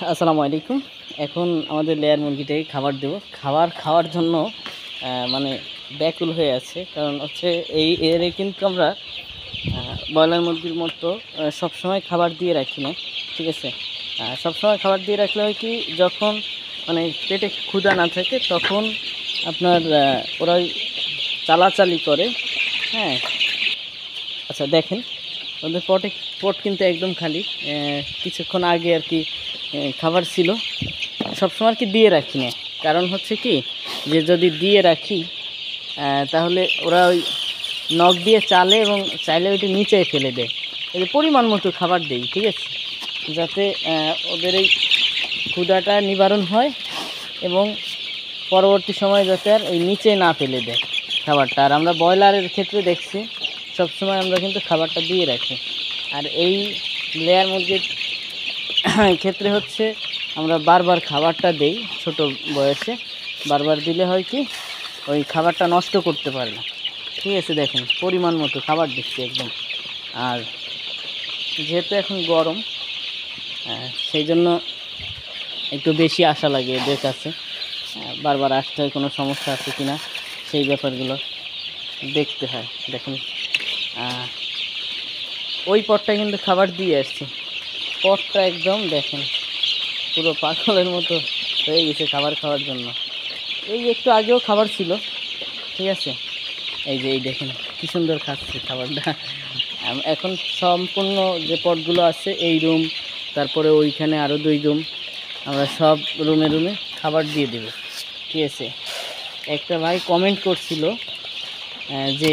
আসসালামু আলাইকুম। এখন আমাদের লেয়ার মুরগিটাকে খাবার দেব। খাওয়ার জন্য মানে ব্যাকুল হয়ে আছে। কারণ হচ্ছে এরে কিন্তু আমরা ব্রয়লার মুরগির মতো সবসময় খাবার দিয়ে রাখি না। ঠিক আছে? সবসময় খাবার দিয়ে রাখলে হয় কি, যখন মানে পেটে ক্ষুধা না থাকে তখন আপনার ওরা চালাচালি করে। হ্যাঁ, আচ্ছা দেখেন, ওদের পট কিন্তু একদম খালি। কিছুক্ষণ আগে আর কি খাবার ছিল। সবসময় আর কি দিয়ে রাখি না, কারণ হচ্ছে কি, যে যদি দিয়ে রাখি তাহলে ওরা ওই নখ দিয়ে চালে এবং চাইলে ওইটা নিচে ফেলে দেয়। এই পরিমাণ মতো খাবার দেই, ঠিক আছে, যাতে ওদের এই ক্ষুধাটা নিবারণ হয় এবং পরবর্তী সময় যাতে আর ওই নিচে না ফেলে দেয় খাবারটা। আর আমরা ব্রয়লারের ক্ষেত্রে দেখছি সবসময় আমরা কিন্তু খাবারটা দিয়ে রাখি। আর এই লেয়ার মুরগির ক্ষেত্রে হচ্ছে আমরা বারবার খাবারটা দেই। ছোট বয়সে বারবার দিলে হয় কি, ওই খাবারটা নষ্ট করতে পারে না। ঠিক আছে, দেখেন পরিমাণ মতো খাবার দিচ্ছি একদম। আর যেহেতু এখন গরম, সেই জন্য একটু বেশি আশা লাগে এদের কাছে। বারবার আসতে হয়, কোনো সমস্যা আছে কি না সেই ব্যাপারগুলো দেখতে হয়। দেখুন, ওই পটটা কিন্তু খাবার দিয়ে আসছে। পটটা একদম দেখেন পুরো পাগলের মতো হয়ে গেছে খাবার খাওয়ার জন্য। এই একটু আগেও খাবার ছিল, ঠিক আছে, এই দেখেন কী সুন্দর খাচ্ছে খাবারটা। এখন সম্পূর্ণ যে পটগুলো আছে, এই রুম, তারপরে ওইখানে আরও 2 রুম, আমরা সব রুমে খাবার দিয়ে দেব। ঠিক আছে, একটা ভাই কমেন্ট করছিল যে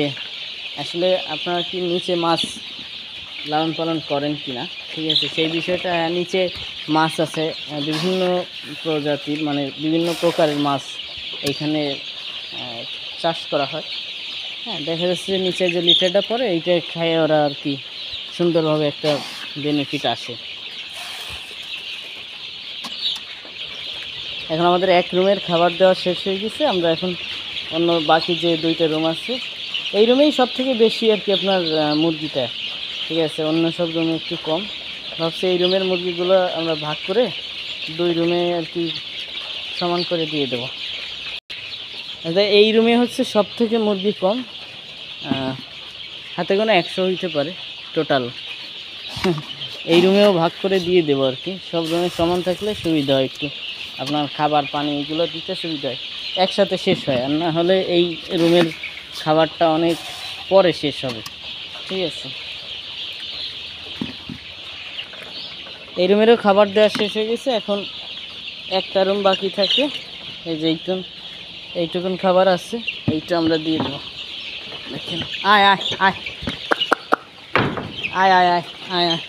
আসলে আপনারা কি নিচে মাছ লালন পালন করেন কি না। ঠিক আছে, সেই বিষয়টা, নিচে মাছ আছে বিভিন্ন প্রজাতির, মানে বিভিন্ন প্রকারের মাছ এইখানে চাষ করা হয়। হ্যাঁ, দেখা যাচ্ছে যে নিচে যে লিটারটা পড়ে এইটা খায় ওরা আর কি সুন্দরভাবে একটা বেনিফিট আসে। এখন আমাদের এক রুমের খাবার দেওয়া শেষ হয়ে গেছে। আমরা এখন অন্য বাকি যে 2টা রুম আছে, এই রুমেই সব থেকে বেশি আর কি আপনার মুরগিটা। ঠিক আছে, অন্য সব রুমে একটু কম। ভাবছি এই রুমের মুরগিগুলো আমরা ভাগ করে 2 রুমে আর কি সমান করে দিয়ে দেবো। এই রুমে হচ্ছে সব থেকে মুরগি কম, হাতে গোনা 100 হইতে পারে টোটাল। এই রুমেও ভাগ করে দিয়ে দেবো আর কি। সব রুমে সমান থাকলে সুবিধা হয়, একটু আপনার খাবার পানি এগুলো দিতে সুবিধা হয়, একসাথে শেষ হয়। আর না হলে এই রুমের খাবারটা অনেক পরে শেষ হবে। ঠিক আছে, এই রুমেরও খাবার দেওয়া শেষ হয়ে গেছে। এখন একটা রুম বাকি থাকে, এই যে এইটুকুন খাবার আছে, এইটা আমরা দিয়ে দেবো। দেখেন, আয় আয় আয় আয় আয় আয় আয় আয়